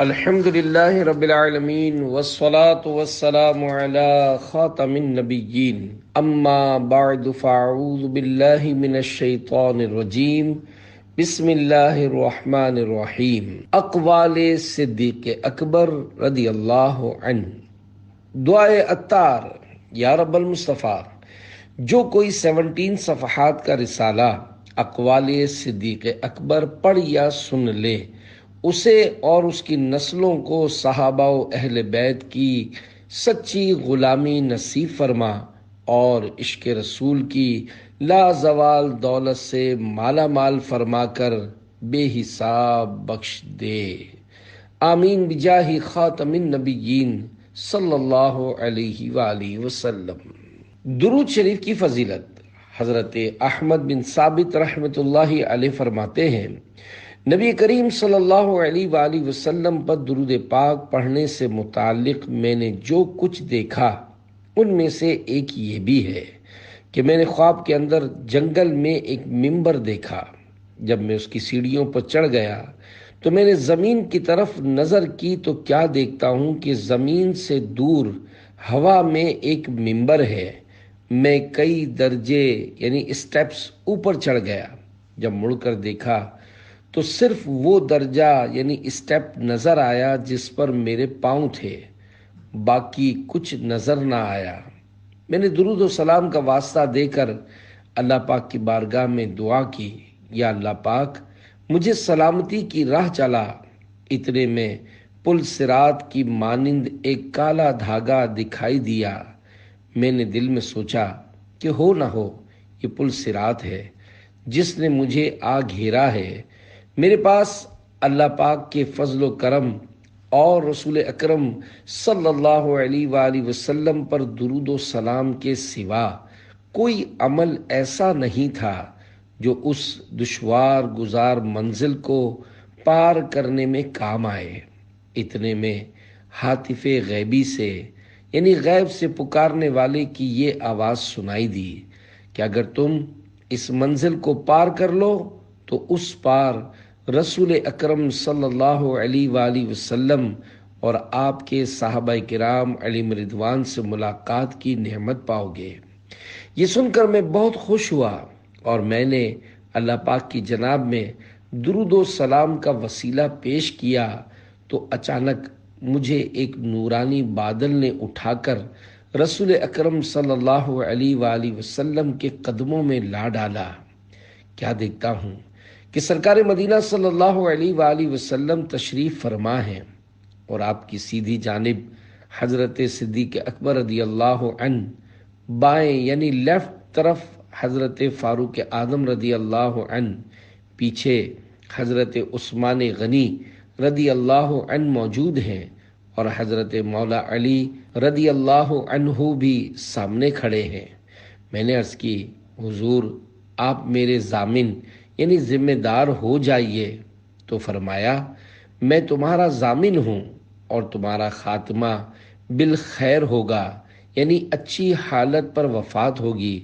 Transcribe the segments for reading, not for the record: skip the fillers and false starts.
الحمد للہ رب العالمین والصلاة والسلام علی خاتم النبیین اما بعد فاعوذ باللہ من الشیطان الرجیم بسم اللہ الرحمن الرحیم۔ اقوال صدیق اکبر رضی اللہ عنہ۔ دعائے عطار۔ یا رب المصطفیٰ، جو کوئی 17 صفحات کا رسالہ اقوال صدیق اکبر پڑھ یا سن لے، اسے اور اس کی نسلوں کو صحابہ و اہل بیت کی سچی غلامی نصیب فرما اور عشق رسول کی لازوال دولت سے مالا مال فرما کر بے حساب بخش دے۔ آمین بجاہ خاتم النبیین صلی اللہ علیہ وآلہ وسلم۔ درود شریف کی فضیلت۔ حضرت احمد بن ثابت رحمۃ اللہ علیہ فرماتے ہیں، نبی کریم صلی اللہ علیہ وآلہ وسلم پر درود پاک پڑھنے سے متعلق میں نے جو کچھ دیکھا ان میں سے ایک یہ بھی ہے کہ میں نے خواب کے اندر جنگل میں ایک منبر دیکھا۔ جب میں اس کی سیڑھیوں پر چڑھ گیا تو میں نے زمین کی طرف نظر کی تو کیا دیکھتا ہوں کہ زمین سے دور ہوا میں ایک منبر ہے۔ میں کئی درجے یعنی اسٹیپس اوپر چڑھ گیا۔ جب مڑ کر دیکھا تو صرف وہ درجہ یعنی اسٹیپ نظر آیا جس پر میرے پاؤں تھے، باقی کچھ نظر نہ آیا۔ میں نے درود و سلام کا واسطہ دے کر اللہ پاک کی بارگاہ میں دعا کی، یا اللہ پاک مجھے سلامتی کی راہ چلا۔ اتنے میں پل صراط کی مانند ایک کالا دھاگا دکھائی دیا۔ میں نے دل میں سوچا کہ ہو نہ ہو یہ پل صراط ہے جس نے مجھے آ گھیرا ہے۔ میرے پاس اللہ پاک کے فضل و کرم اور رسول اکرم صلی اللہ علیہ وآلہ وسلم پر درود و سلام کے سوا کوئی عمل ایسا نہیں تھا جو اس دشوار گزار منزل کو پار کرنے میں کام آئے۔ اتنے میں ہاتف غیبی سے یعنی غیب سے پکارنے والے کی یہ آواز سنائی دی کہ اگر تم اس منزل کو پار کر لو تو اس پار رسول اکرم صلی اللہ علیہ وآلہ وسلم اور آپ کے صحابہ کرام علیہم رضوان سے ملاقات کی نعمت پاؤ گے۔ یہ سن کر میں بہت خوش ہوا اور میں نے اللہ پاک کی جناب میں درود و سلام کا وسیلہ پیش کیا تو اچانک مجھے ایک نورانی بادل نے اٹھا کر رسول اکرم صلی اللہ علیہ وآلہ وسلم کے قدموں میں لا ڈالا۔ کیا دیکھتا ہوں کہ سرکار مدینہ صلی اللہ علیہ وآلہ وسلم تشریف فرما ہیں اور آپ کی سیدھی جانب حضرت صدیق اکبر رضی اللہ عنہ، بائیں یعنی لیفٹ طرف حضرت فاروق اعظم رضی اللہ عنہ، پیچھے حضرت عثمان غنی رضی اللہ عنہ موجود ہیں اور حضرت مولا علی رضی اللہ عنہ بھی سامنے کھڑے ہیں۔ میں نے عرض کی، حضور آپ میرے ضامن یعنی ذمہ دار ہو جائیے۔ تو فرمایا، میں تمہارا ضامن ہوں اور تمہارا خاتمہ بالخیر ہوگا یعنی اچھی حالت پر وفات ہوگی۔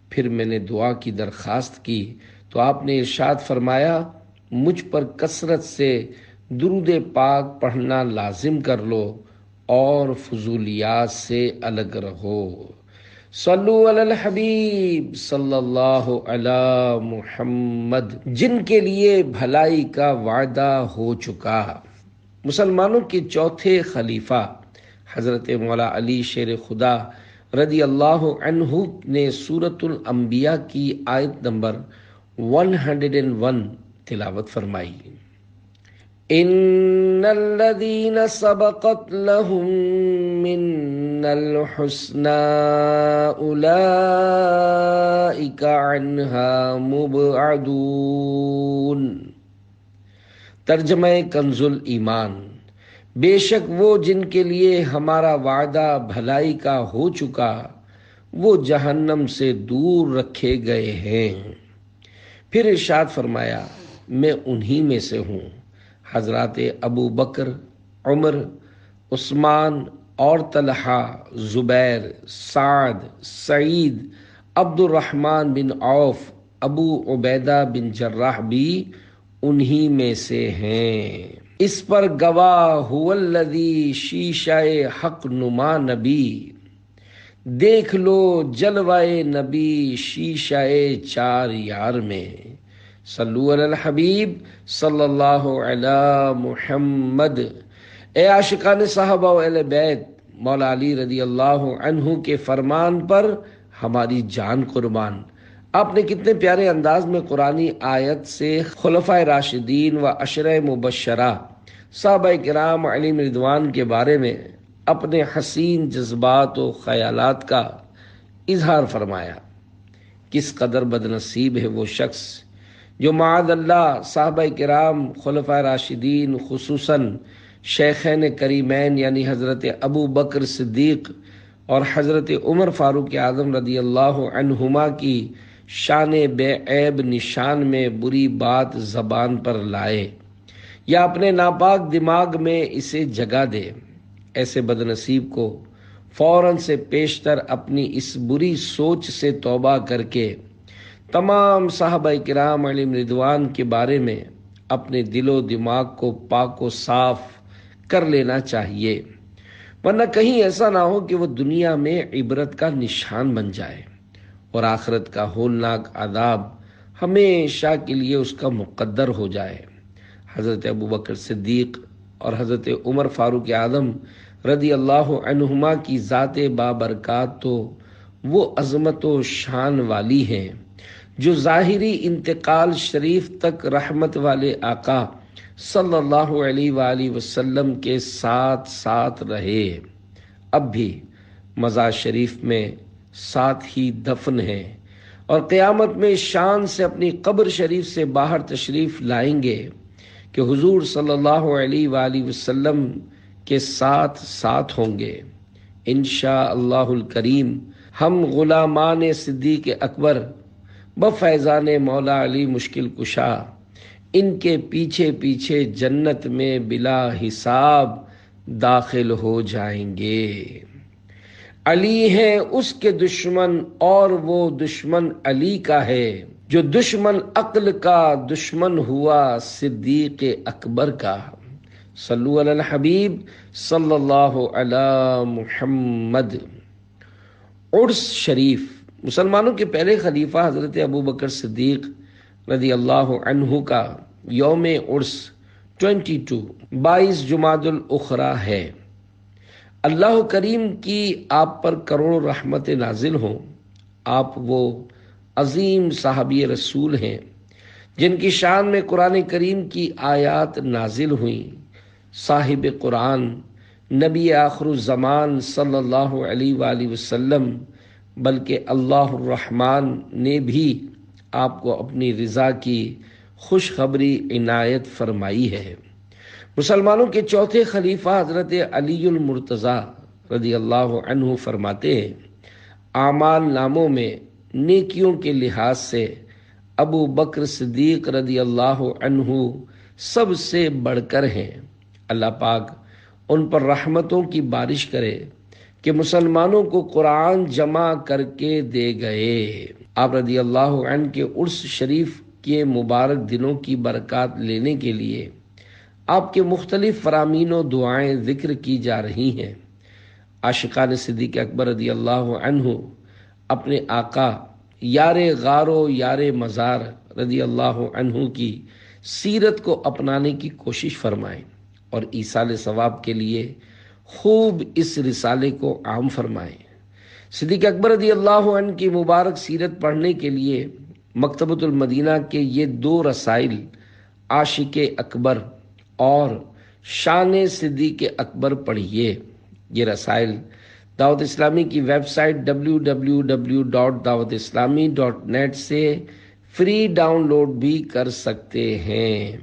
پھر میں نے دعا کی درخواست کی تو آپ نے ارشاد فرمایا، مجھ پر کثرت سے درود پاک پڑھنا لازم کر لو اور فضولیات سے الگ رہو۔ صلو علی الحبیب صلی اللہ علی محمد، جن کے لیے بھلائی کا وعدہ ہو چکا۔ مسلمانوں کے چوتھے خلیفہ حضرت مولا علی شیر خدا رضی اللہ عنہ نے سورۃ الانبیاء کی آیت نمبر 101 تلاوت فرمائی۔ ان الذين سبقت لهم من الحسنى اولئك عنها مبعدون۔ ترجمہ کنز الایمان۔ بے شک وہ جن کے لیے ہمارا وعدہ بھلائی کا ہو چکا وہ جہنم سے دور رکھے گئے ہیں۔ پھر ارشاد فرمایا، میں انہی میں سے ہوں۔ حضرات ابو بکر، عمر، عثمان اور طلحہ، زبیر، سعد، سعید، عبد الرحمن بن عوف، ابو عبیدہ بن جراح بھی انہی میں سے ہیں۔ اس پر گواہ الذی شیشہ حق نما نبی، دیکھ لو جلوائے نبی شیشہ چار یار میں، صلو علی الحبیب صلی اللہ علی محمد۔ اے عاشقان صحابہ و اہل بیت، مولا علی رضی اللہ عنہ کے فرمان پر ہماری جان قربان۔ آپ نے کتنے پیارے انداز میں قرآنی آیت سے خلفائے راشدین و عشرہ مبشرہ صحابہ کرام علیہم رضوان کے بارے میں اپنے حسین جذبات و خیالات کا اظہار فرمایا۔ کس قدر بد نصیب ہے وہ شخص جو معاذ اللہ صحابہ کرام خلفائے راشدین خصوصاً شیخین کریمین یعنی حضرت ابو بکر صدیق اور حضرت عمر فاروق اعظم رضی اللہ عنہما کی شان بے عیب نشان میں بری بات زبان پر لائے یا اپنے ناپاک دماغ میں اسے جگہ دے۔ ایسے بد نصیب کو فوراً سے پیشتر اپنی اس بری سوچ سے توبہ کر کے تمام صحابہ کرام علیہم رضوان کے بارے میں اپنے دل و دماغ کو پاک و صاف کر لینا چاہیے، ورنہ کہیں ایسا نہ ہو کہ وہ دنیا میں عبرت کا نشان بن جائے اور آخرت کا ہولناک عذاب ہمیشہ کے لیے اس کا مقدر ہو جائے۔ حضرت ابو بکر صدیق اور حضرت عمر فاروق اعظم رضی اللہ عنہما کی ذات بابرکات تو وہ عظمت و شان والی ہیں جو ظاہری انتقال شریف تک رحمت والے آقا صلی اللہ علیہ وآلہ وسلم کے ساتھ ساتھ رہے، اب بھی مزار شریف میں ساتھ ہی دفن ہیں اور قیامت میں شان سے اپنی قبر شریف سے باہر تشریف لائیں گے کہ حضور صلی اللہ علیہ وآلہ وسلم کے ساتھ ساتھ ہوں گے۔ انشاءاللہ الکریم ہم غلامان صدیق اکبر بفیضان مولا علی مشکل کشا ان کے پیچھے پیچھے جنت میں بلا حساب داخل ہو جائیں گے۔ علی ہیں اس کے دشمن اور وہ دشمن علی کا ہے، جو دشمن عقل کا دشمن ہوا صدیق اکبر کا۔ صلو علی الحبیب صلی اللہ علی محمد۔ عرس شریف مسلمانوں کے پہلے خلیفہ حضرت ابو بکر صدیق رضی اللہ عنہ کا یوم عرس 22 جمادی الاخری ہے۔ اللہ کریم کی آپ پر کروڑوں رحمت نازل ہوں۔ آپ وہ عظیم صحابی رسول ہیں جن کی شان میں قرآن کریم کی آیات نازل ہوئیں۔ صاحب قرآن نبی آخر الزمان صلی اللہ علیہ وآلہ وسلم بلکہ اللہ الرحمن نے بھی آپ کو اپنی رضا کی خوشخبری عنایت فرمائی ہے۔ مسلمانوں کے چوتھے خلیفہ حضرت علی المرتضیٰ رضی اللہ عنہ فرماتے ہیں، اعمال ناموں میں نیکیوں کے لحاظ سے ابو بکر صدیق رضی اللہ عنہ سب سے بڑھ کر ہیں۔ اللہ پاک ان پر رحمتوں کی بارش کرے کہ مسلمانوں کو قرآن جمع کر کے دے گئے۔ آپ رضی اللہ عنہ کے عرس شریف کے مبارک دنوں کی برکات لینے کے لیے آپ کے مختلف فرامین و دعائیں ذکر کی جا رہی ہیں۔ عاشقان صدیق اکبر رضی اللہ عنہ اپنے آقا یار غار و یار مزار رضی اللہ عنہ کی سیرت کو اپنانے کی کوشش فرمائیں اور ایصال ثواب کے لیے خوب اس رسالے کو عام فرمائیں۔ صدیق اکبر رضی اللہ عنہ کی مبارک سیرت پڑھنے کے لیے مکتبۃ المدینہ کے یہ 2 رسائل عاشق اکبر اور شان صدیق اکبر پڑھیے۔ یہ رسائل دعوت اسلامی کی ویب سائٹ www.dawatislami.net سے فری ڈاؤن لوڈ بھی کر سکتے ہیں۔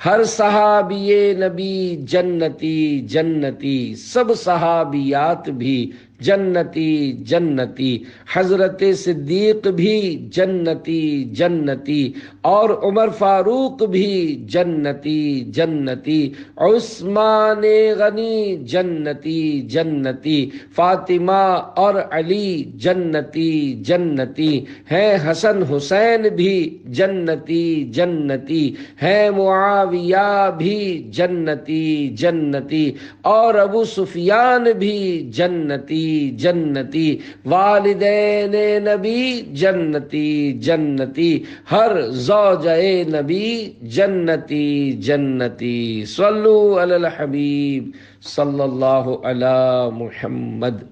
ہر صحابی نبی جنتی جنتی، سب صحابیات بھی جنتی جنتی، حضرت صدیق بھی جنتی جنتی، اور عمر فاروق بھی جنتی جنتی، عثمان غنی جنتی جنتی، فاطمہ اور علی جنتی جنتی ہیں، حسن حسین بھی جنتی جنتی ہیں، معاویہ بھی جنتی جنتی، اور ابو سفیان بھی جنتی جنتی، والدین نبی جنتی جنتی، ہر زوجہ نبی جنتی جنتی، صلو علی الحبیب صلی اللہ علی محمد۔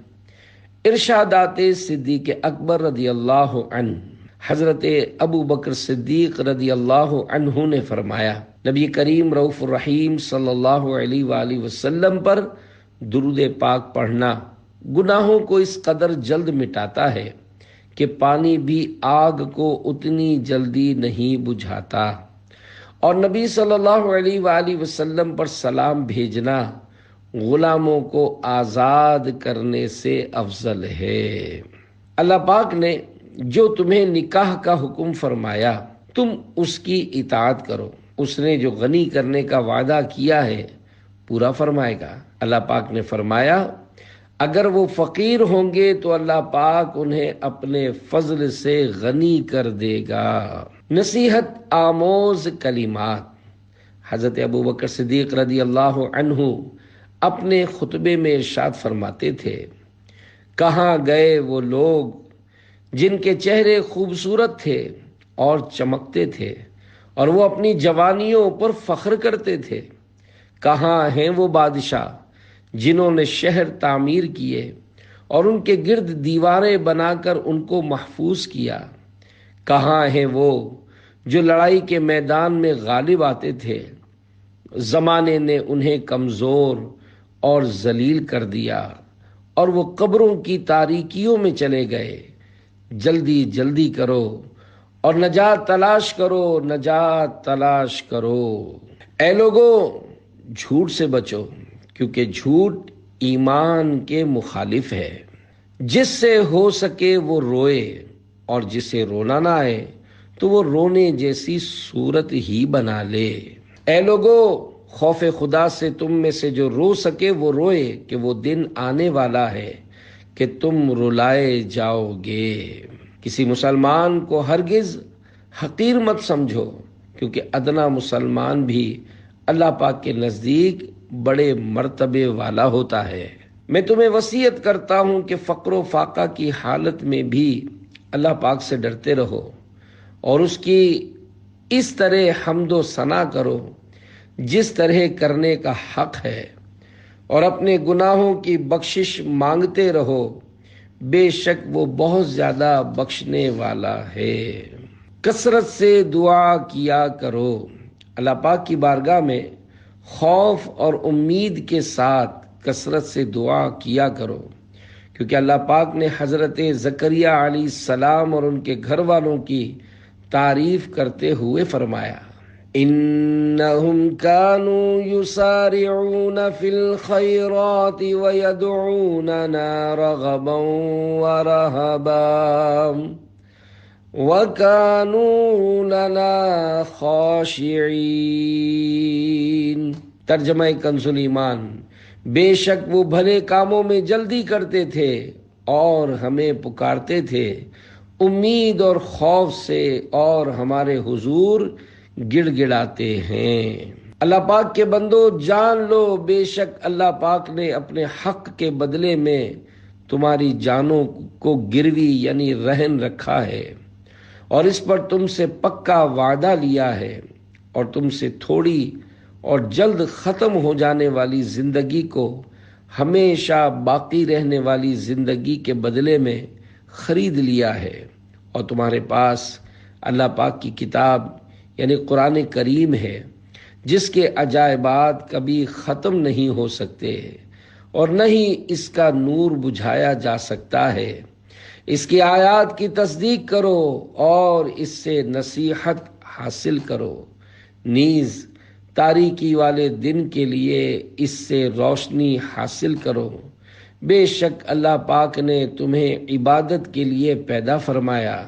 ارشادات صدیق اکبر رضی اللہ عنہ، حضرت ابو بکر صدیق رضی اللہ عنہ نے فرمایا، نبی کریم رؤوف الرحیم صلی اللہ علیہ وآلہ وسلم پر درود پاک پڑھنا گناہوں کو اس قدر جلد مٹاتا ہے کہ پانی بھی آگ کو اتنی جلدی نہیں بجھاتا، اور نبی صلی اللہ علیہ وآلہ وسلم پر سلام بھیجنا غلاموں کو آزاد کرنے سے افضل ہے۔ اللہ پاک نے جو تمہیں نکاح کا حکم فرمایا تم اس کی اطاعت کرو، اس نے جو غنی کرنے کا وعدہ کیا ہے پورا فرمائے گا۔ اللہ پاک نے فرمایا اگر وہ فقیر ہوں گے تو اللہ پاک انہیں اپنے فضل سے غنی کر دے گا۔ نصیحت آموز کلمات، حضرت ابو بکر صدیق رضی اللہ عنہ اپنے خطبے میں ارشاد فرماتے تھے، کہاں گئے وہ لوگ جن کے چہرے خوبصورت تھے اور چمکتے تھے اور وہ اپنی جوانیوں پر فخر کرتے تھے؟ کہاں ہیں وہ بادشاہ جنہوں نے شہر تعمیر کیے اور ان کے گرد دیواریں بنا کر ان کو محفوظ کیا؟ کہاں ہیں وہ جو لڑائی کے میدان میں غالب آتے تھے؟ زمانے نے انہیں کمزور اور ذلیل کر دیا اور وہ قبروں کی تاریکیوں میں چلے گئے۔ جلدی جلدی کرو اور نجات تلاش کرو، نجات تلاش کرو۔ اے لوگو، جھوٹ سے بچو، کیونکہ جھوٹ ایمان کے مخالف ہے۔ جس سے ہو سکے وہ روئے، اور جسے رونا نہ آئے تو وہ رونے جیسی صورت ہی بنا لے۔ اے لوگو، خوف خدا سے تم میں سے جو رو سکے وہ روئے، کہ وہ دن آنے والا ہے کہ تم رلائے جاؤ گے۔ کسی مسلمان کو ہرگز حقیر مت سمجھو، کیونکہ ادنا مسلمان بھی اللہ پاک کے نزدیک بڑے مرتبے والا ہوتا ہے۔ میں تمہیں وصیت کرتا ہوں کہ فقر و فاقہ کی حالت میں بھی اللہ پاک سے ڈرتے رہو اور اس کی اس طرح حمد و ثنا کرو جس طرح کرنے کا حق ہے، اور اپنے گناہوں کی بخشش مانگتے رہو، بے شک وہ بہت زیادہ بخشنے والا ہے۔ کثرت سے دعا کیا کرو، اللہ پاک کی بارگاہ میں خوف اور امید کے ساتھ کثرت سے دعا کیا کرو، کیونکہ اللہ پاک نے حضرت زکریہ علیہ السلام اور ان کے گھر والوں کی تعریف کرتے ہوئے فرمایا، انہم کانوا یسارعون فی الخیرات ویدعوننا رغبا ورہبا وَكَانُوا لَنَا خَاشِعِينَ۔ ترجمہ کنز ایمان، بے شک وہ بھلے کاموں میں جلدی کرتے تھے اور ہمیں پکارتے تھے امید اور خوف سے، اور ہمارے حضور گڑ گڑاتے ہیں۔ اللہ پاک کے بندو جان لو، بے شک اللہ پاک نے اپنے حق کے بدلے میں تمہاری جانوں کو گروی یعنی رہن رکھا ہے، اور اس پر تم سے پکا وعدہ لیا ہے، اور تم سے تھوڑی اور جلد ختم ہو جانے والی زندگی کو ہمیشہ باقی رہنے والی زندگی کے بدلے میں خرید لیا ہے، اور تمہارے پاس اللہ پاک کی کتاب یعنی قرآن کریم ہے جس کے عجائبات کبھی ختم نہیں ہو سکتے اور نہ ہی اس کا نور بجھایا جا سکتا ہے۔ اس کی آیات کی تصدیق کرو اور اس سے نصیحت حاصل کرو، نیز تاریکی والے دن کے لیے اس سے روشنی حاصل کرو۔ بے شک اللہ پاک نے تمہیں عبادت کے لیے پیدا فرمایا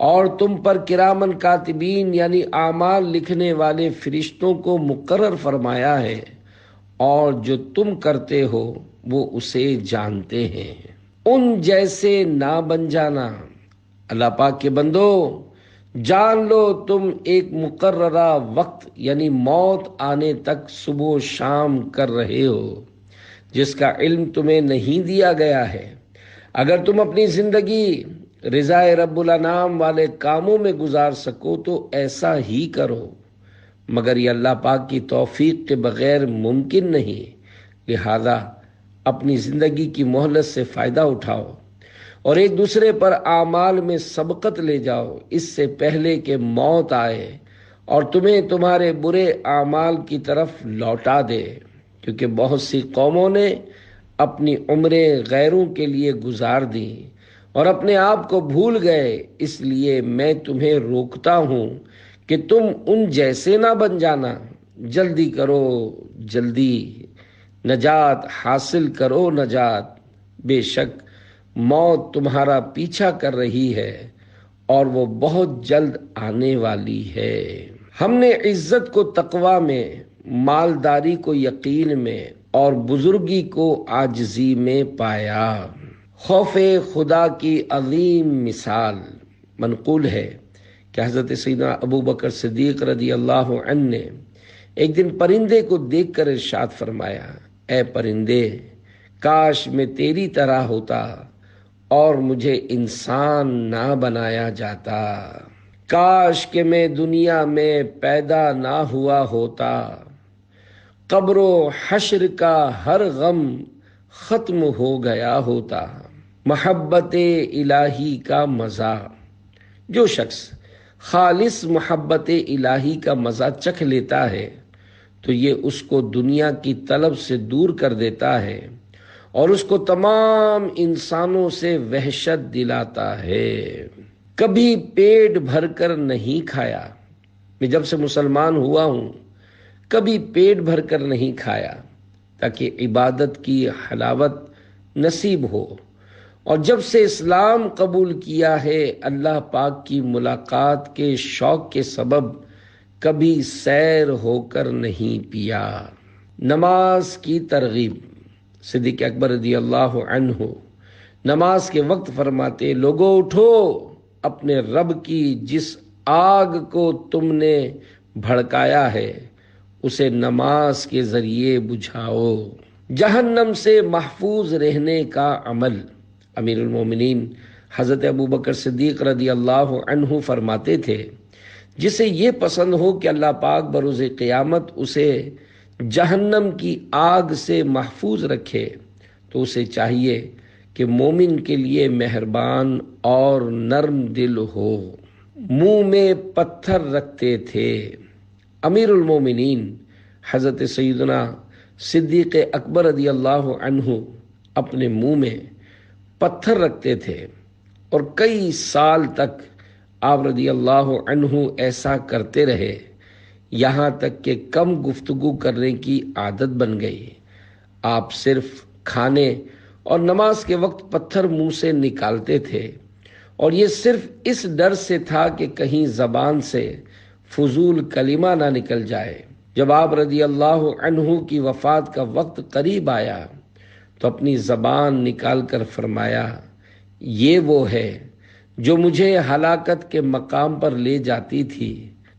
اور تم پر کرامن کاتبین یعنی اعمال لکھنے والے فرشتوں کو مقرر فرمایا ہے، اور جو تم کرتے ہو وہ اسے جانتے ہیں۔ ان جیسے نہ بن جانا۔ اللہ پاک کے بندو، جان لو تم ایک مقررہ وقت یعنی موت آنے تک صبح و شام کر رہے ہو، جس کا علم تمہیں نہیں دیا گیا ہے۔ اگر تم اپنی زندگی رضا رب الانام والے کاموں میں گزار سکو تو ایسا ہی کرو، مگر یہ اللہ پاک کی توفیق کے بغیر ممکن نہیں۔ لہذا اپنی زندگی کی مہلت سے فائدہ اٹھاؤ اور ایک دوسرے پر اعمال میں سبقت لے جاؤ، اس سے پہلے کہ موت آئے اور تمہیں تمہارے برے اعمال کی طرف لوٹا دے، کیونکہ بہت سی قوموں نے اپنی عمریں غیروں کے لیے گزار دیں اور اپنے آپ کو بھول گئے۔ اس لیے میں تمہیں روکتا ہوں کہ تم ان جیسے نہ بن جانا۔ جلدی کرو، جلدی نجات حاصل کرو نجات۔ بے شک موت تمہارا پیچھا کر رہی ہے اور وہ بہت جلد آنے والی ہے۔ ہم نے عزت کو تقوی میں، مالداری کو یقین میں اور بزرگی کو عاجزی میں پایا۔ خوف خدا کی عظیم مثال۔ منقول ہے کہ حضرت سیدنا ابو بکر صدیق رضی اللہ عنہ نے ایک دن پرندے کو دیکھ کر ارشاد فرمایا، اے پرندے، کاش میں تیری طرح ہوتا اور مجھے انسان نہ بنایا جاتا۔ کاش کہ میں دنیا میں پیدا نہ ہوا ہوتا، قبر و حشر کا ہر غم ختم ہو گیا ہوتا۔ محبت الہی کا مزہ۔ جو شخص خالص محبت الہی کا مزہ چکھ لیتا ہے تو یہ اس کو دنیا کی طلب سے دور کر دیتا ہے اور اس کو تمام انسانوں سے وحشت دلاتا ہے۔ کبھی پیٹ بھر کر نہیں کھایا۔ میں جب سے مسلمان ہوا ہوں کبھی پیٹ بھر کر نہیں کھایا تاکہ عبادت کی حلاوت نصیب ہو، اور جب سے اسلام قبول کیا ہے اللہ پاک کی ملاقات کے شوق کے سبب کبھی سیر ہو کر نہیں پیا۔ نماز کی ترغیب۔ صدیق اکبر رضی اللہ عنہ نماز کے وقت فرماتے، لوگو اٹھو، اپنے رب کی جس آگ کو تم نے بھڑکایا ہے اسے نماز کے ذریعے بجھاؤ۔ جہنم سے محفوظ رہنے کا عمل۔ امیر المومنین حضرت ابو بکر صدیق رضی اللہ عنہ فرماتے تھے، جسے یہ پسند ہو کہ اللہ پاک بروز قیامت اسے جہنم کی آگ سے محفوظ رکھے تو اسے چاہیے کہ مومن کے لیے مہربان اور نرم دل ہو۔ منہ میں پتھر رکھتے تھے۔ امیر المومنین حضرت سیدنا صدیق اکبر رضی اللہ عنہ اپنے منہ میں پتھر رکھتے تھے اور کئی سال تک آپ رضی اللہ عنہ ایسا کرتے رہے، یہاں تک کہ کم گفتگو کرنے کی عادت بن گئی۔ آپ صرف کھانے اور نماز کے وقت پتھر منہ سے نکالتے تھے، اور یہ صرف اس ڈر سے تھا کہ کہیں زبان سے فضول کلمہ نہ نکل جائے۔ جب آپ رضی اللہ عنہ کی وفات کا وقت قریب آیا تو اپنی زبان نکال کر فرمایا، یہ وہ ہے جو مجھے ہلاکت کے مقام پر لے جاتی تھی۔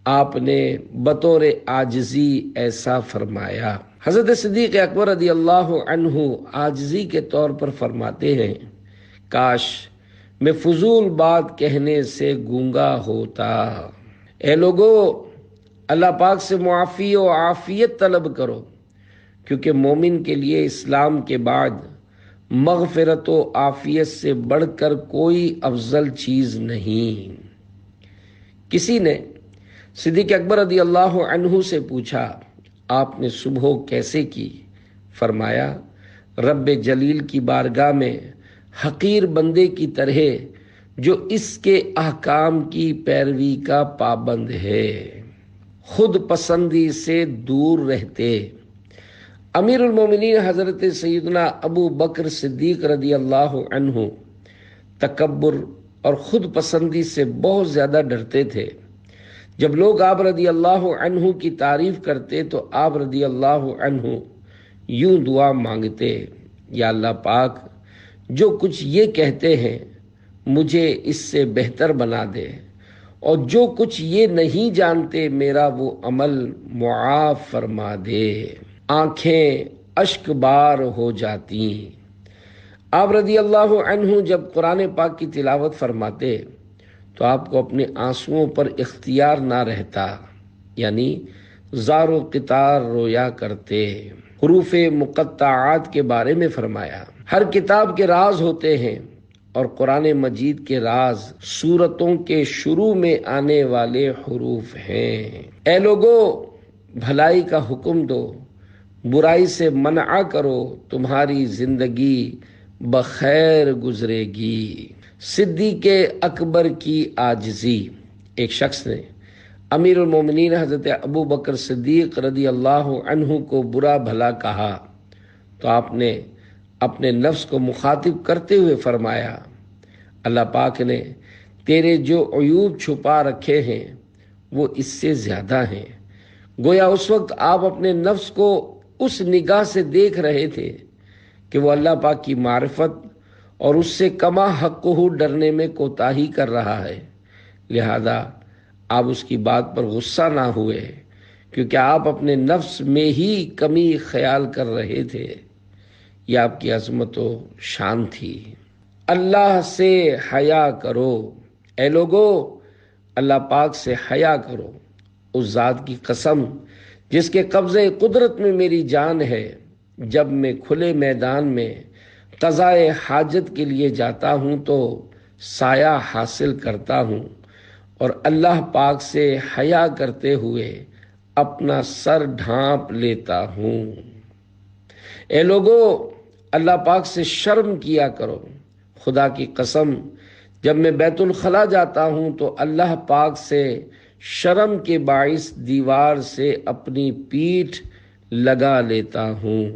آپ نے بطور عاجزی ایسا فرمایا۔ حضرت صدیق اکبر رضی اللہ عنہ عاجزی کے طور پر فرماتے ہیں، کاش میں فضول بات کہنے سے گونگا ہوتا۔ اے لوگو، اللہ پاک سے معافی و عافیت طلب کرو، کیونکہ مومن کے لیے اسلام کے بعد مغفرت و عافیت سے بڑھ کر کوئی افضل چیز نہیں۔ کسی نے صدیق اکبر رضی اللہ عنہ سے پوچھا، آپ نے صبح کیسے کی؟ فرمایا، رب جلیل کی بارگاہ میں حقیر بندے کی طرح جو اس کے احکام کی پیروی کا پابند ہے، خود پسندی سے دور رہتے، امیر المومنین حضرت سیدنا ابو بکر صدیق رضی اللہ عنہ تکبر اور خود پسندی سے بہت زیادہ ڈرتے تھے۔ جب لوگ آپ رضی اللہ عنہ کی تعریف کرتے تو آپ رضی اللہ عنہ یوں دعا مانگتے، یا اللہ پاک جو کچھ یہ کہتے ہیں مجھے اس سے بہتر بنا دے، اور جو کچھ یہ نہیں جانتے میرا وہ عمل معاف فرما دے۔ آنکھیں اشک بار ہو جاتی۔ آپ رضی اللہ عنہ جب قرآن پاک کی تلاوت فرماتے تو آپ کو اپنے آنسوؤں پر اختیار نہ رہتا، یعنی زار و قطار رویا کرتے۔ حروف مقطعات کے بارے میں فرمایا، ہر کتاب کے راز ہوتے ہیں اور قرآن مجید کے راز سورتوں کے شروع میں آنے والے حروف ہیں۔ اے لوگو بھلائی کا حکم دو، برائی سے منع کرو، تمہاری زندگی بخیر گزرے گی۔ صدیق اکبر کی عاجزی۔ ایک شخص نے امیر المومنین حضرت ابو بکر صدیق رضی اللہ عنہ کو برا بھلا کہا تو آپ نے اپنے نفس کو مخاطب کرتے ہوئے فرمایا، اللہ پاک نے تیرے جو عیوب چھپا رکھے ہیں وہ اس سے زیادہ ہیں۔ گویا اس وقت آپ اپنے نفس کو اس نگاہ سے دیکھ رہے تھے کہ وہ اللہ پاک کی معرفت اور اس سے کما حقہ ڈرنے میں کوتاہی کر رہا ہے، لہذا آپ اس کی بات پر غصہ نہ ہوئے، کیونکہ آپ اپنے نفس میں ہی کمی خیال کر رہے تھے۔ یہ آپ کی عظمت و شان تھی۔ اللہ سے حیا کرو، اے لوگو اللہ پاک سے حیا کرو، اس ذات کی قسم جس کے قبضے قدرت میں میری جان ہے، جب میں کھلے میدان میں قضائے حاجت کے لیے جاتا ہوں تو سایہ حاصل کرتا ہوں، اور اللہ پاک سے حیا کرتے ہوئے اپنا سر ڈھانپ لیتا ہوں۔ اے لوگو اللہ پاک سے شرم کیا کرو، خدا کی قسم جب میں بیت الخلا جاتا ہوں تو اللہ پاک سے شرم کے باعث دیوار سے اپنی پیٹھ لگا لیتا ہوں۔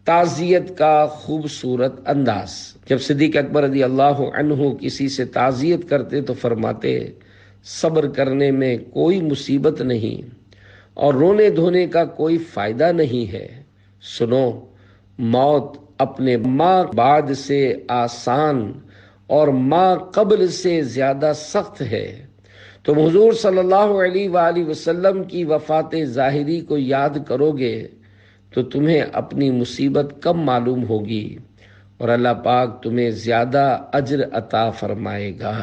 تعزیت کا خوبصورت انداز۔ جب صدیق اکبر رضی اللہ عنہ کسی سے تعزیت کرتے تو فرماتے، صبر کرنے میں کوئی مصیبت نہیں اور رونے دھونے کا کوئی فائدہ نہیں ہے۔ سنو، موت اپنے ماں بعد سے آسان اور ماں قبل سے زیادہ سخت ہے۔ تم حضور صلی اللہ علیہ وآلہ وسلم کی وفات ظاہری کو یاد کرو گے تو تمہیں اپنی مصیبت کم معلوم ہوگی اور اللہ پاک تمہیں زیادہ اجر عطا فرمائے گا۔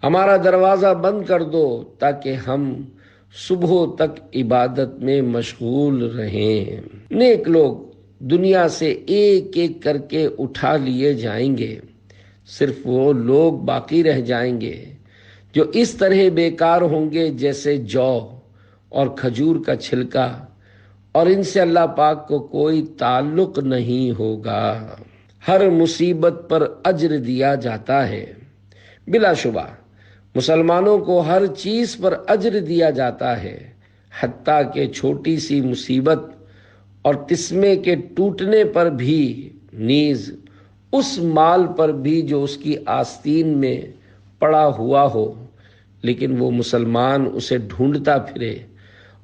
ہمارا دروازہ بند کر دو تاکہ ہم صبح تک عبادت میں مشغول رہیں۔ نیک لوگ دنیا سے ایک ایک کر کے اٹھا لیے جائیں گے، صرف وہ لوگ باقی رہ جائیں گے جو اس طرح بیکار ہوں گے جیسے جو اور کھجور کا چھلکا، اور ان سے اللہ پاک کو کوئی تعلق نہیں ہوگا۔ ہر مصیبت پر اجر دیا جاتا ہے، بلا شبہ مسلمانوں کو ہر چیز پر اجر دیا جاتا ہے، حتیٰ کہ چھوٹی سی مصیبت اور تسمے کے ٹوٹنے پر بھی، نیز اس مال پر بھی جو اس کی آستین میں پڑا ہوا ہو، لیکن وہ مسلمان اسے ڈھونڈتا پھرے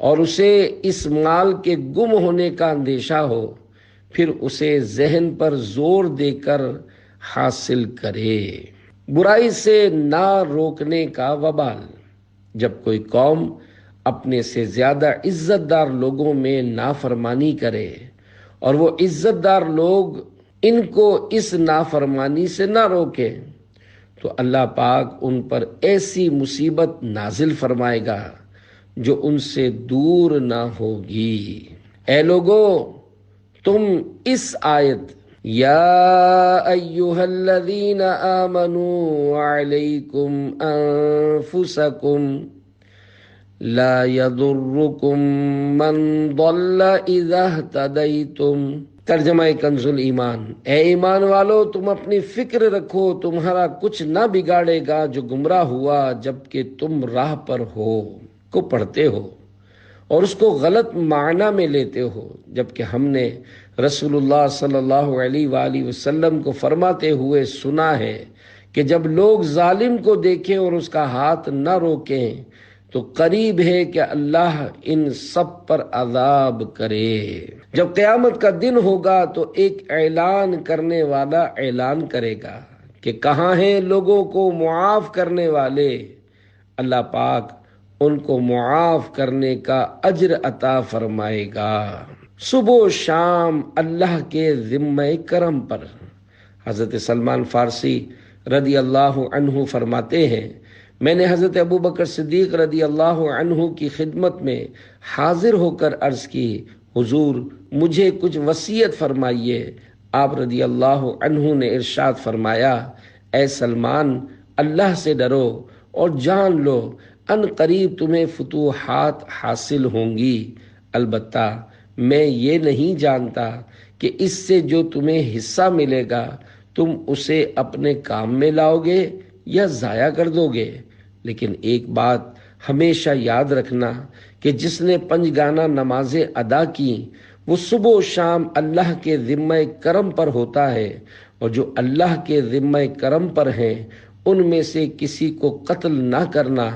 اور اسے اس مال کے گم ہونے کا اندیشہ ہو، پھر اسے ذہن پر زور دے کر حاصل کرے۔ برائی سے نہ روکنے کا وبال۔ جب کوئی قوم اپنے سے زیادہ عزت دار لوگوں میں نافرمانی کرے اور وہ عزت دار لوگ ان کو اس نافرمانی سے نہ روکے تو اللہ پاک ان پر ایسی مصیبت نازل فرمائے گا جو ان سے دور نہ ہوگی۔ اے لوگو تم اس آیت یا ایہا الذین آمنوا علیکم انفسکم لا یضرکم من ضل اذا اہتدیتم، ترجمہ کنز الایمان، اے ایمان والو تم اپنی فکر رکھو، تمہارا کچھ نہ بگاڑے گا جو گمراہ ہوا جبکہ تم راہ پر ہو، کو پڑھتے ہو اور اس کو غلط معنی میں لیتے ہو، جبکہ ہم نے رسول اللہ صلی اللہ علیہ وآلہ وسلم کو فرماتے ہوئے سنا ہے کہ جب لوگ ظالم کو دیکھیں اور اس کا ہاتھ نہ روکیں تو قریب ہے کہ اللہ ان سب پر عذاب کرے۔ جب قیامت کا دن ہوگا تو ایک اعلان کرنے والا اعلان کرے گا کہ کہاں ہیں لوگوں کو معاف کرنے والے؟ اللہ پاک ان کو معاف کرنے کا اجر عطا فرمائے گا۔ صبح و شام اللہ کے ذمہ کرم پر۔ حضرت سلمان فارسی رضی اللہ عنہ فرماتے ہیں، میں نے حضرت ابوبکر صدیق رضی اللہ عنہ کی خدمت میں حاضر ہو کر عرض کی، حضور مجھے کچھ وصیت فرمائیے۔ آپ رضی اللہ عنہ نے ارشاد فرمایا، اے سلمان، اللہ سے ڈرو اور جان لو ان قریب تمہیں فتوحات حاصل ہوں گی، البتہ میں یہ نہیں جانتا کہ اس سے جو تمہیں حصہ ملے گا تم اسے اپنے کام میں لاؤ گے یا ضائع کر دو گے، لیکن ایک بات ہمیشہ یاد رکھنا کہ جس نے 5 گانہ نمازیں ادا کی وہ صبح و شام اللہ کے ذمہ کرم پر ہوتا ہے، اور جو اللہ کے ذمہ کرم پر ہیں ان میں سے کسی کو قتل نہ کرنا،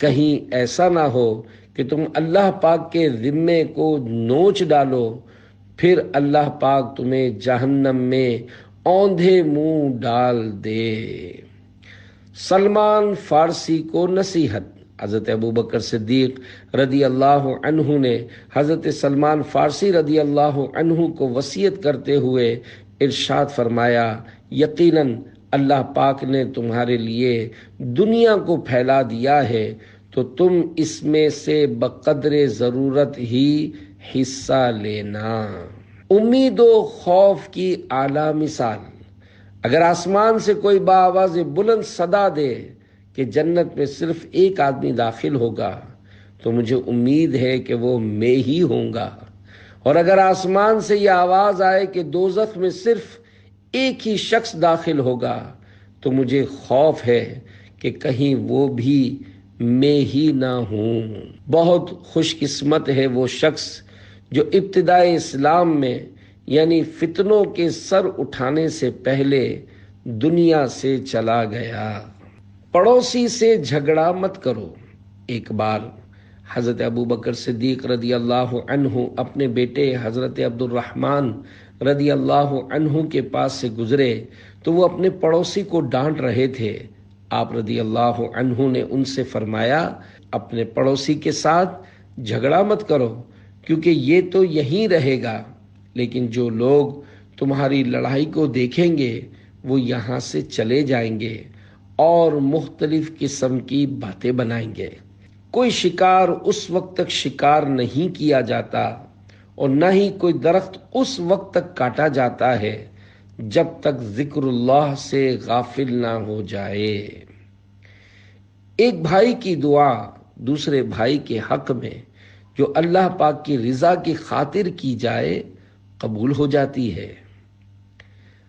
کہیں ایسا نہ ہو کہ تم اللہ پاک کے ذمے کو نوچ ڈالو، پھر اللہ پاک تمہیں جہنم میں اوندھے منہ ڈال دے۔ سلمان فارسی کو نصیحت۔ حضرت ابوبکر صدیق رضی اللہ عنہ نے حضرت سلمان فارسی رضی اللہ عنہ کو وصیت کرتے ہوئے ارشاد فرمایا، یقیناً اللہ پاک نے تمہارے لیے دنیا کو پھیلا دیا ہے تو تم اس میں سے بقدر ضرورت ہی حصہ لینا۔ امید و خوف کی اعلیٰ مثال۔ اگر آسمان سے کوئی بآواز بلند صدا دے کہ جنت میں صرف ایک آدمی داخل ہوگا تو مجھے امید ہے کہ وہ میں ہی ہوں گا، اور اگر آسمان سے یہ آواز آئے کہ دوزخ میں صرف ایک ہی شخص داخل ہوگا تو مجھے خوف ہے کہ کہیں وہ بھی میں ہی نہ ہوں۔ بہت خوش قسمت ہے وہ شخص جو ابتدائے اسلام میں یعنی فتنوں کے سر اٹھانے سے پہلے دنیا سے چلا گیا۔ پڑوسی سے جھگڑا مت کرو۔ ایک بار حضرت ابوبکر صدیق رضی اللہ عنہ اپنے بیٹے حضرت عبد الرحمن رضی اللہ عنہ کے پاس سے گزرے تو وہ اپنے پڑوسی کو ڈانٹ رہے تھے۔ آپ رضی اللہ عنہ نے ان سے فرمایا، اپنے پڑوسی کے ساتھ جھگڑا مت کرو کیونکہ یہ تو یہیں رہے گا، لیکن جو لوگ تمہاری لڑائی کو دیکھیں گے وہ یہاں سے چلے جائیں گے اور مختلف قسم کی باتیں بنائیں گے۔ کوئی شکار اس وقت تک شکار نہیں کیا جاتا اور نہ ہی کوئی درخت اس وقت تک کاٹا جاتا ہے جب تک ذکر اللہ سے غافل نہ ہو جائے۔ ایک بھائی کی دعا دوسرے بھائی کے حق میں جو اللہ پاک کی رضا کی خاطر کی جائے قبول ہو جاتی ہے۔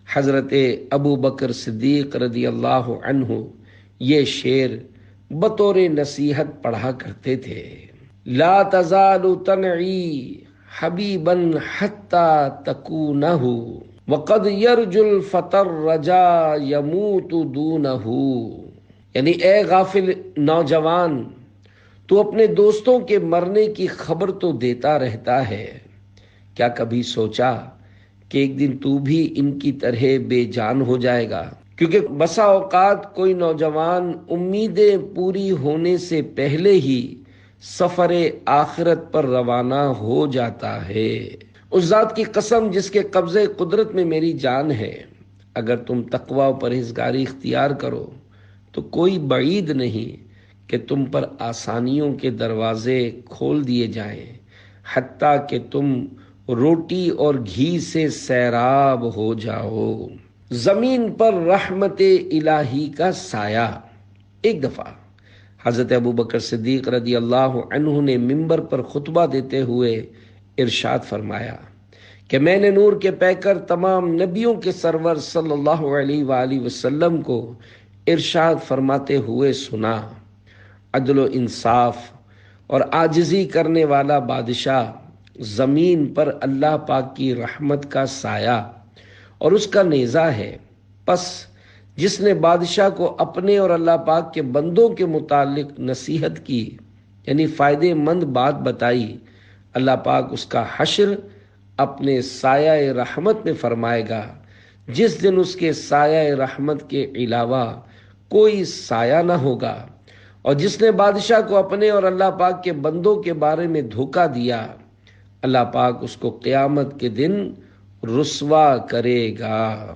حضرت ابو بکر صدیق رضی اللہ عنہ یہ شعر بطور نصیحت پڑھا کرتے تھے، لا تزال تنعی حبیبا حتی تکونہ وقد یرجو الفتى الرجا یموت دونہ، یعنی اے غافل نوجوان، تو اپنے دوستوں کے مرنے کی خبر تو دیتا رہتا ہے، کیا کبھی سوچا کہ ایک دن تو بھی ان کی طرح بے جان ہو جائے گا؟ کیونکہ بسا اوقات کوئی نوجوان امیدیں پوری ہونے سے پہلے ہی سفر آخرت پر روانہ ہو جاتا ہے۔ اس ذات کی قسم جس کے قبضے قدرت میں میری جان ہے، اگر تم تقوی و پرہیزگاری اختیار کرو تو کوئی بعید نہیں کہ تم پر آسانیوں کے دروازے کھول دیے جائیں، حتیٰ کہ تم روٹی اور گھی سے سیراب ہو جاؤ۔ زمین پر رحمت الہی کا سایہ۔ ایک دفعہ حضرت ابوبکر صدیق رضی اللہ عنہ نے ممبر پر خطبہ دیتے ہوئے ارشاد فرمایا کہ میں نے نور کے پیکر تمام نبیوں کے سرور صلی اللہ علیہ وآلہ وسلم کو ارشاد فرماتے ہوئے سنا، عدل و انصاف اور عاجزی کرنے والا بادشاہ زمین پر اللہ پاک کی رحمت کا سایہ اور اس کا نیزہ ہے۔ پس جس نے بادشاہ کو اپنے اور اللہ پاک کے بندوں کے متعلق نصیحت کی، یعنی فائدے مند بات بتائی، اللہ پاک اس کا حشر اپنے سایہ رحمت میں فرمائے گا، جس دن اس کے سایہ رحمت کے علاوہ کوئی سایہ نہ ہوگا۔ اور جس نے بادشاہ کو اپنے اور اللہ پاک کے بندوں کے بارے میں دھوکہ دیا، اللہ پاک اس کو قیامت کے دن رسوا کرے گا۔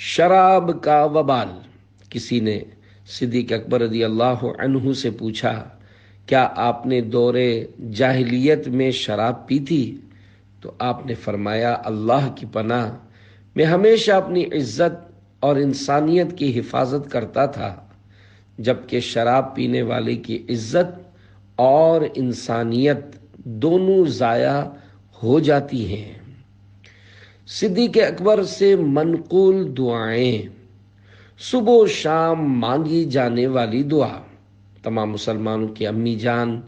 شراب کا وبال۔ کسی نے صدیق اکبر رضی اللہ عنہ سے پوچھا، کیا آپ نے دور جاہلیت میں شراب پی تھی؟ تو آپ نے فرمایا، اللہ کی پناہ، میں ہمیشہ اپنی عزت اور انسانیت کی حفاظت کرتا تھا، جبکہ شراب پینے والے کی عزت اور انسانیت دونوں ضائع ہو جاتی ہیں۔ صدیق اکبر سے منقول دعائیں۔ صبح و شام مانگی جانے والی دعا۔ تمام مسلمانوں کی امی جان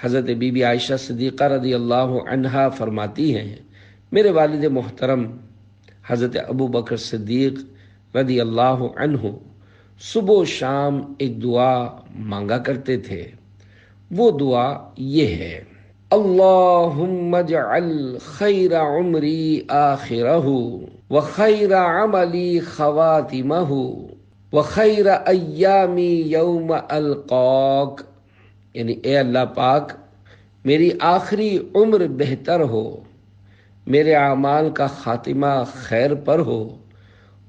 حضرت بی بی عائشہ صدیقہ رضی اللہ عنہا فرماتی ہیں، میرے والد محترم حضرت ابو بکر صدیق رضی اللہ عنہ صبح و شام ایک دعا مانگا کرتے تھے۔ وہ دعا یہ ہے، اللہم اجعل خیر عمری آخرہ وخیر عملی خواتمہ وخیر ایامی یوم القاک، یعنی اے اللہ پاک، میری آخری عمر بہتر ہو، میرے اعمال کا خاتمہ خیر پر ہو،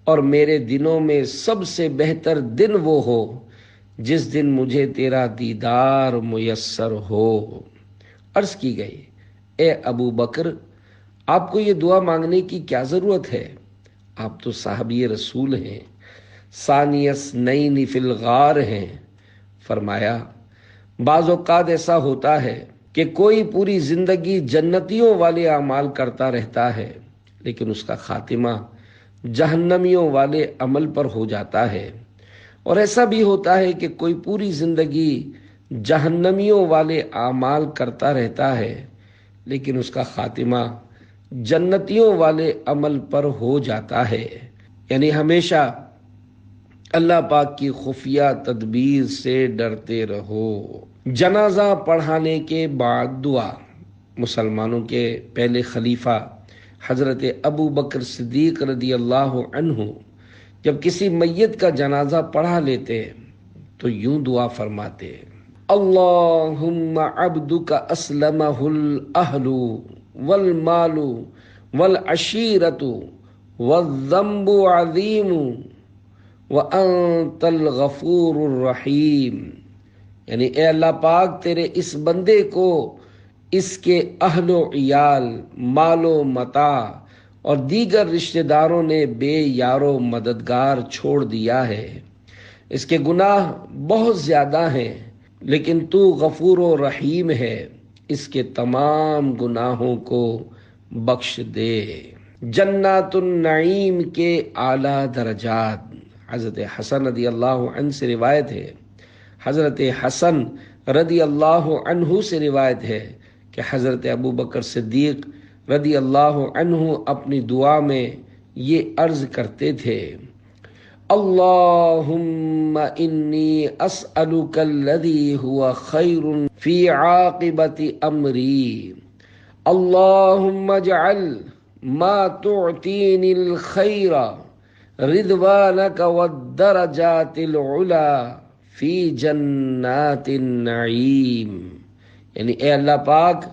اور میرے دنوں میں سب سے بہتر دن وہ ہو جس دن مجھے تیرا دیدار میسر ہو۔ عرض کی گئی، اے ابو بکر، آپ کو یہ دعا مانگنے کی کیا ضرورت ہے؟ آپ تو صحابی رسول ہیں، ثانی اثنین فی الغار ہیں۔ فرمایا، بعض اوقات ایسا ہوتا ہے کہ کوئی پوری زندگی جنتیوں والے اعمال کرتا رہتا ہے، لیکن اس کا خاتمہ جہنمیوں والے عمل پر ہو جاتا ہے، اور ایسا بھی ہوتا ہے کہ کوئی پوری زندگی جہنمیوں والے اعمال کرتا رہتا ہے، لیکن اس کا خاتمہ جنتیوں والے عمل پر ہو جاتا ہے۔ یعنی ہمیشہ اللہ پاک کی خفیہ تدبیر سے ڈرتے رہو۔ جنازہ پڑھانے کے بعد دعا۔ مسلمانوں کے پہلے خلیفہ حضرت ابو بکر صدیق رضی اللہ عنہ جب کسی میت کا جنازہ پڑھا لیتے تو یوں دعا فرماتے، اللہم عبدک اسلمہ الاہل والمال والعشیرۃ والذنب عظیم وانت الغفور الرحیم، یعنی اے اللہ پاک، تیرے اس بندے کو اس کے اہل و عیال، مال و متاع اور دیگر رشتہ داروں نے بے یار و مددگار چھوڑ دیا ہے۔ اس کے گناہ بہت زیادہ ہیں، لیکن تو غفور و رحیم ہے، اس کے تمام گناہوں کو بخش دے۔ جنات النعیم کے اعلیٰ درجات۔ حضرت حسن رضی اللہ عنہ سے روایت ہے، حضرت حسن رضی اللہ عنہ سے روایت ہے کہ حضرت ابو بکر صدیق رضی اللہ عنہ اپنی دعا میں یہ عرض کرتے تھے، اللہم انی اسألک الذی هو خیر فی عاقبت امری، اللہم اجعل ما تعطینی الخیر رضوانک والدرجات العلا فی جنات النعیم، یعنی اے اللہ پاک،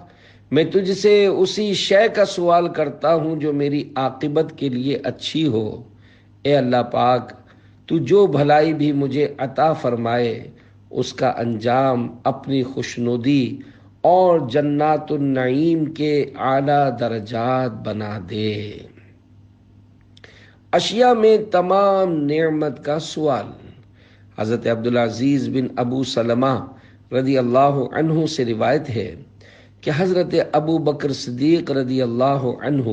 میں تجھ سے اسی شے کا سوال کرتا ہوں جو میری عاقبت کے لیے اچھی ہو۔ اے اللہ پاک، تو جو بھلائی بھی مجھے عطا فرمائے اس کا انجام اپنی خوشنودی اور جنات النعیم کے اعلیٰ درجات بنا دے۔ اشیاء میں تمام نعمت کا سوال۔ حضرت عبدالعزیز بن ابو سلمہ رضی اللہ عنہ سے روایت ہے کہ حضرت ابو بکر صدیق رضی اللہ عنہ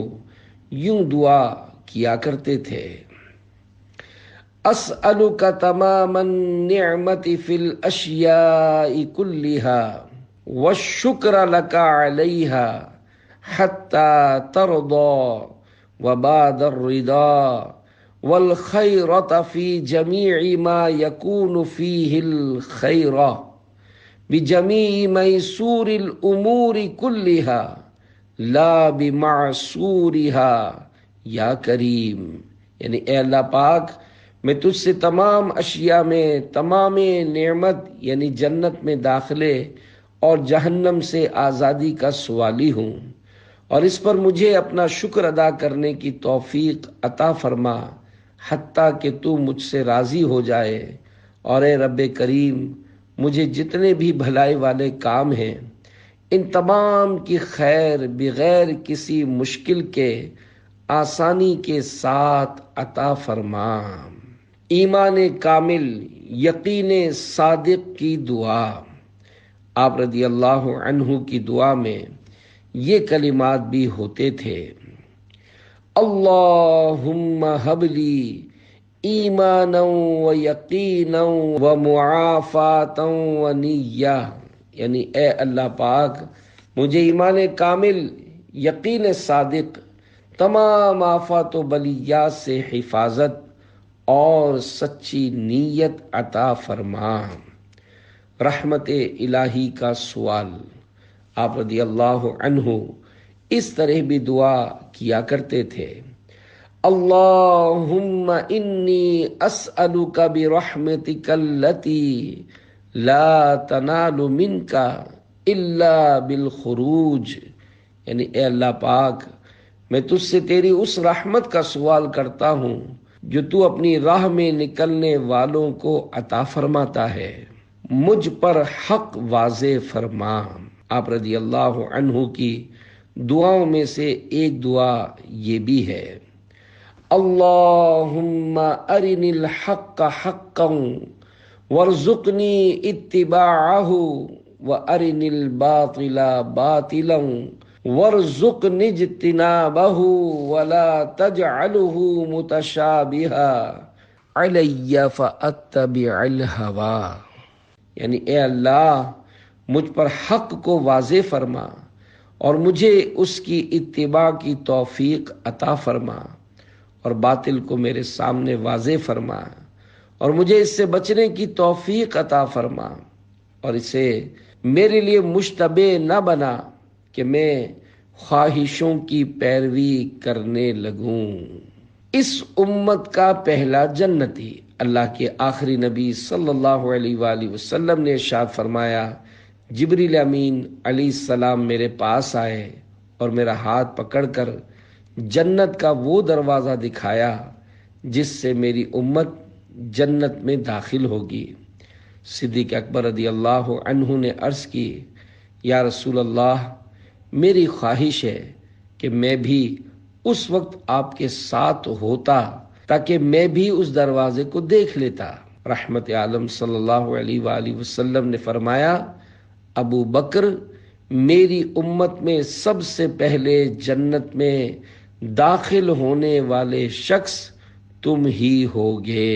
یوں دعا کیا کرتے تھے، اسألک تمام النعمت فی الاشیاء کلہا والشکر لک علیہا حتى ترضى وبعد الرضا والخيرة في جميع ما يكون فيه الخير بجميع ميسور الأمور كلها لا بمعسورها یا کریم، یعنی اے اللہ پاک، میں تجھ سے تمام اشیاء میں تمام نعمت یعنی جنت میں داخلے اور جہنم سے آزادی کا سوالی ہوں، اور اس پر مجھے اپنا شکر ادا کرنے کی توفیق عطا فرما حتیٰ کہ تو مجھ سے راضی ہو جائے۔ اور اے رب کریم، مجھے جتنے بھی بھلائی والے کام ہیں ان تمام کی خیر بغیر کسی مشکل کے آسانی کے ساتھ عطا فرما۔ ایمان کامل، یقین صادق کی دعا۔ آپ رضی اللہ عنہ کی دعا میں یہ کلمات بھی ہوتے تھے: اللہم ہب لی ایمانا و یقینا و معافاتا و نیہ، یعنی اے اللہ پاک، مجھے ایمان کامل، یقین صادق، تمام آفات و بلیات سے حفاظت اور سچی نیت عطا فرما۔ رحمت الہی کا سوال۔ آپ رضی اللہ عنہ اس طرح بھی دعا کیا کرتے تھے: اللہم انی اسألک برحمتک التی لا تنال منک الا بالخروج، یعنی اے اللہ پاک، میں تجھ سے تیری اس رحمت کا سوال کرتا ہوں جو تو اپنی راہ میں نکلنے والوں کو عطا فرماتا ہے، مجھ پر حق واضح فرما۔ آپ رضی اللہ عنہ کی دعاؤں میں سے ایک دعا یہ بھی ہے: اللہم ارنی الحق حقا وارزقنی اتباعہ وارنی الباطل باطلا وارزقنی اجتنابہ ولا تجعلہ متشابہا علی فاتبع الہوی، یعنی اے اللہ، مجھ پر حق کو واضح فرما اور مجھے اس کی اتباع کی توفیق عطا فرما، اور باطل کو میرے سامنے واضح فرما اور مجھے اس سے بچنے کی توفیق عطا فرما، اور اسے میرے لیے مشتبہ نہ بنا کہ میں خواہشوں کی پیروی کرنے لگوں۔ اس امت کا پہلا جنتی، اللہ کے آخری نبی صلی اللہ علیہ وآلہ وسلم نے ارشاد فرمایا: جبریل امین علیہ السلام میرے پاس آئے اور میرا ہاتھ پکڑ کر جنت کا وہ دروازہ دکھایا جس سے میری امت جنت میں داخل ہوگی۔ صدیق اکبر رضی اللہ عنہ نے عرض کی: یا رسول اللہ، میری خواہش ہے کہ میں بھی اس وقت آپ کے ساتھ ہوتا تاکہ میں بھی اس دروازے کو دیکھ لیتا۔ رحمت عالم صلی اللہ علیہ وآلہ وسلم نے فرمایا: ابو بکر، میری امت میں سب سے پہلے جنت میں داخل ہونے والے شخص تم ہی ہوگے۔